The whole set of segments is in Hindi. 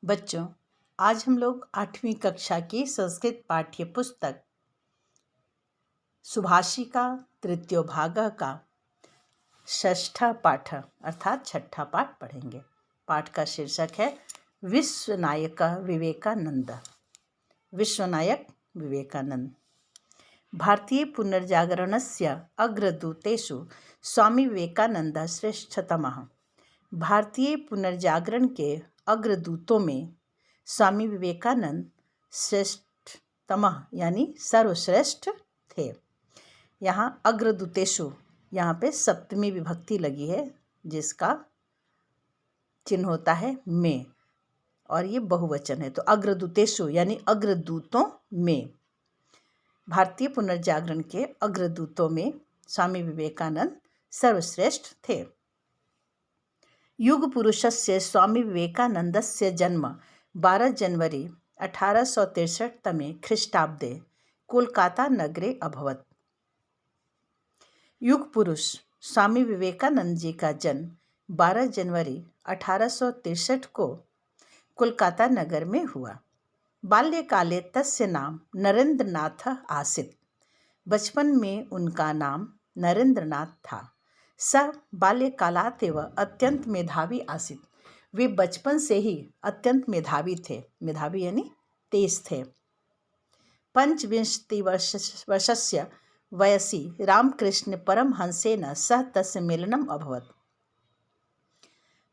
बच्चों, आज हम लोग 8वीं कक्षा की संस्कृत पाठ्य पुस्तक सुभाषिका तृतीयो भाग का षष्ठा पाठ अर्थात छठा पाठ पढ़ेंगे। पाठ का शीर्षक है विश्वनायक विवेकानंद। विश्वनायक विवेकानंद भारतीय पुनर्जागरणस्य अग्रदूतेषु स्वामी विवेकानंद श्रेष्ठतमः। भारतीय पुनर्जागरण के अग्रदूतों में स्वामी विवेकानंद श्रेष्ठतमः यानी सर्वश्रेष्ठ थे। यहाँ अग्रदूतेषु, यहाँ पे सप्तमी विभक्ति लगी है जिसका चिन्ह होता है में, और ये बहुवचन है, तो अग्रदूतेषु यानी अग्रदूतों में, भारतीय पुनर्जागरण के अग्रदूतों में स्वामी विवेकानंद सर्वश्रेष्ठ थे। युग पुरुषस्य स्वामी विवेकानन्दस्य जन्म 12 जनवरी 1863 तमे ख्रीष्टाब्दे कोलकाता नगरे अभवत्। युग पुरुष स्वामी विवेकानंद जी का जन्म 12 जनवरी 1863 को कोलकाता नगर में हुआ। बाल्यकाले तस्य नाम नरेंद्रनाथ आसीत्। बचपन में उनका नाम नरेंद्रनाथ था। सः बाल्यकालात् एव अत्यंत मेधावी आसीत्। वे बचपन से ही अत्यंत मेधावी थे। मेधावी यानी तेज थे। 25 वर्षस्य वयसि रामकृष्ण परमहंसेन सह तस्य मेलनम् अभवत्।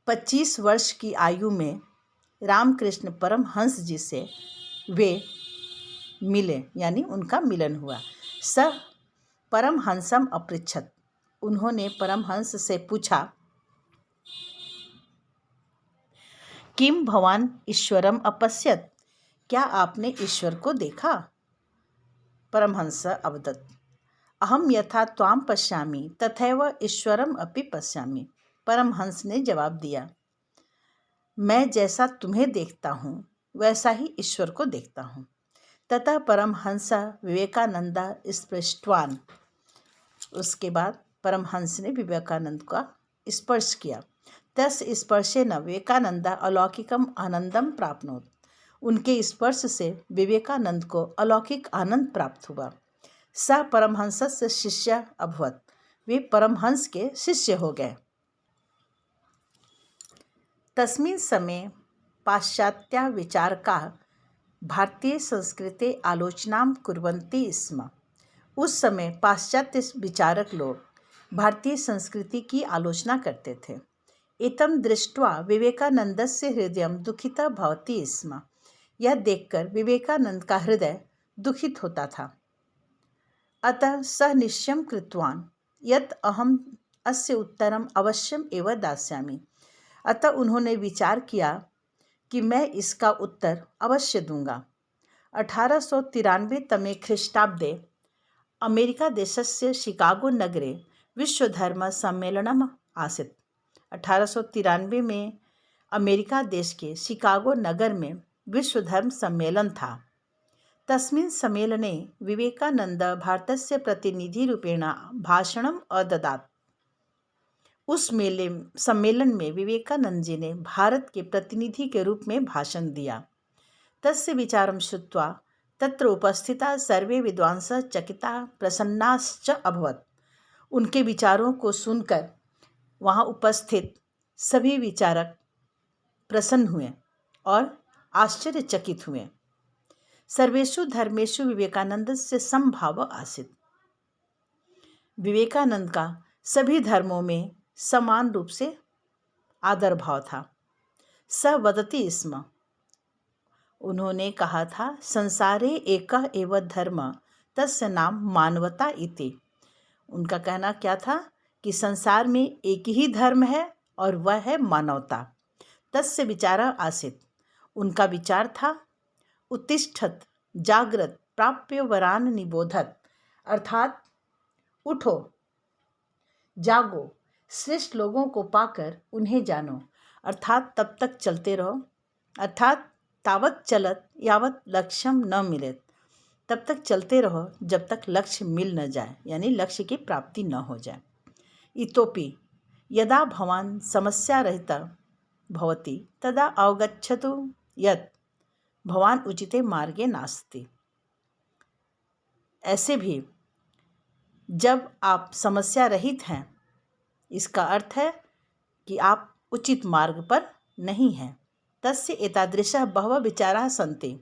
25 वर्ष की आयु में रामकृष्ण परमहंस जी से वे मिले यानी उनका मिलन हुआ। सः परमहंसम अपृच्छत्। उन्होंने परमहंस से पूछा, किम भवान ईश्वरम अपश्यत्? क्या आपने ईश्वर को देखा? परमहंस अवदत्, अहम यथा त्वाम पश्यामि तथैव ईश्वरम अपि पश्यामि। परमहंस ने जवाब दिया, मैं जैसा तुम्हें देखता हूँ वैसा ही ईश्वर को देखता हूँ। ततः परमहंस विवेकानंद स्पृष्टवान। उसके बाद परमहंस ने विवेकानंद का स्पर्श किया। तस् स्पर्शेन विवेकानंद अलौकिकम आनंदम प्राप्नोत्। उनके स्पर्श से विवेकानंद को अलौकिक आनंद प्राप्त हुआ। सः परमहंसस्य शिष्य अभवत्। वे परमहंस के शिष्य हो गए। तस्मिन् समये पाश्चात्य विचारकाः भारतीय संस्कृते आलोचनां कुर्वन्ति स्म। उस समय पाश्चात्य विचारक लोग भारतीय संस्कृति की आलोचना करते थे। एतं दृष्ट्वा विवेकानन्दस्य हृदयं दुखितः भवति स्म। यह देखकर विवेकानंद का हृदय दुखित होता था। अतः सः निश्चयं कृतवान् यत् अहम् अस्य उत्तरम् अवश्यम् एव दास्यामि। अतः उन्होंने विचार किया कि मैं इसका उत्तर अवश्य दूंगा। 1893 तमे ख्रीष्टाब्दे अमेरिका देशस्य शिकागो नगरे विश्वधर्म सम्मेलनम् आसीत्। 1893 में अमेरिका देश के शिकागो नगर में विश्वधर्म सम्मेलन था। तस्मिन् सम्मेलने विवेकानंद भारतस्य प्रतिनिधिरूपेण भाषणम् अददात्। उस सम्मेलन में विवेकानंद जी ने भारत के प्रतिनिधि के रूप में भाषण दिया। तस्य विचारं श्रुत्वा तत्र उपस्थिताः सर्वे विद्वांसः चकिताः प्रसन्नाश्च अभवत्। उनके विचारों को सुनकर वहाँ उपस्थित सभी विचारक प्रसन्न हुए और आश्चर्यचकित हुए। सर्वेषु धर्मेषु विवेकानंदस्य समभाव आसीत्। विवेकानंद का सभी धर्मों में समान रूप से आदर भाव था। स वदति स्म। उन्होंने कहा था, संसारे एकः एव धर्म तस्य नाम मानवता इति। उनका कहना क्या था कि संसार में एक ही धर्म है और वह है मानवता। तस्य विचारः आसीत्। उनका विचार था, उत्तिष्ठत् जाग्रत् प्राप्य वरान निबोधत्। अर्थात उठो, जागो, श्रेष्ठ लोगों को पाकर उन्हें जानो। अर्थात तब तक चलते रहो। अर्थात तावत चलत यावत लक्ष्यम न मिलेत। तब तक चलते रहो जब तक लक्ष्य मिल न जाए, यानी लक्ष्य की प्राप्ति न हो जाए। इतोपि यदा भवान समस्या रहिता भवति तदा अवगच्छतु यत् भवान उचिते मार्गे नास्ति। ऐसे भी जब आप समस्या रहित हैं, इसका अर्थ है कि आप उचित मार्ग पर नहीं हैं। तस्य एतादृशः बहवः विचाराः सन्ति।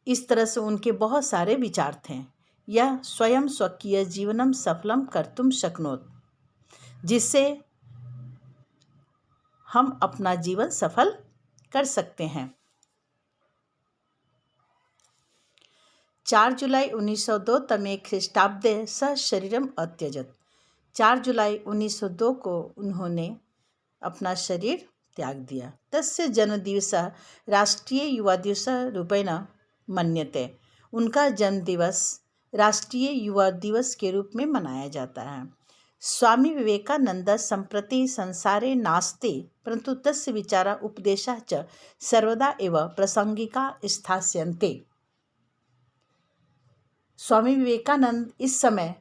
इस तरह से उनके बहुत सारे विचार थे। यह स्वयं स्वकीय जीवनम सफलम कर्तुम शक्नोत, जिससे हम अपना जीवन सफल कर सकते हैं। 4 जुलाई 1902 तमे ख्रीष्टाब्दे सह शरीरम अत्यजत। 4 जुलाई 1902 को उन्होंने अपना शरीर त्याग दिया। तस्य जन्मदिवसः राष्ट्रीय युवा दिवस रूपेण मन्यते। उनका जन्म दिवस राष्ट्रीय युवा दिवस के रूप में मनाया जाता है। स्वामी विवेकानंद सम्प्रति संसारे नास्ति, परंतु तस्य विचारा उपदेशा च सर्वदा एव प्रासंगिका स्थास्यन्ते। स्वामी विवेकानंद इस समय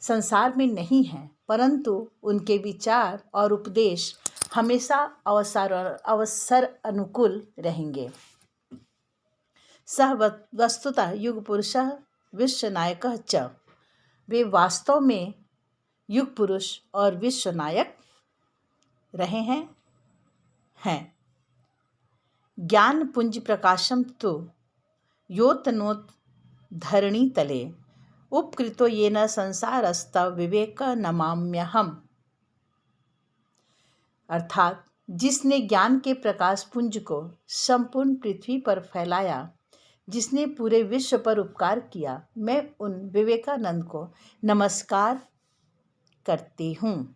संसार में नहीं हैं, परंतु उनके विचार और उपदेश हमेशा अवसर अनुकूल रहेंगे। सह वस्तुतः युग पुरुषः विश्व नायकः च। वे वास्तव में युग पुरुष और विश्व नायक रहे हैं। ज्ञान पुंज प्रकाशम तो योतनोत धरणी तले उपकृतो येन संसारस्त विवेक नमाम्यहम्। अर्थात जिसने ज्ञान के प्रकाश पुंज को संपूर्ण पृथ्वी पर फैलाया, जिसने पूरे विश्व पर उपकार किया, मैं उन विवेकानंद को नमस्कार करती हूँ।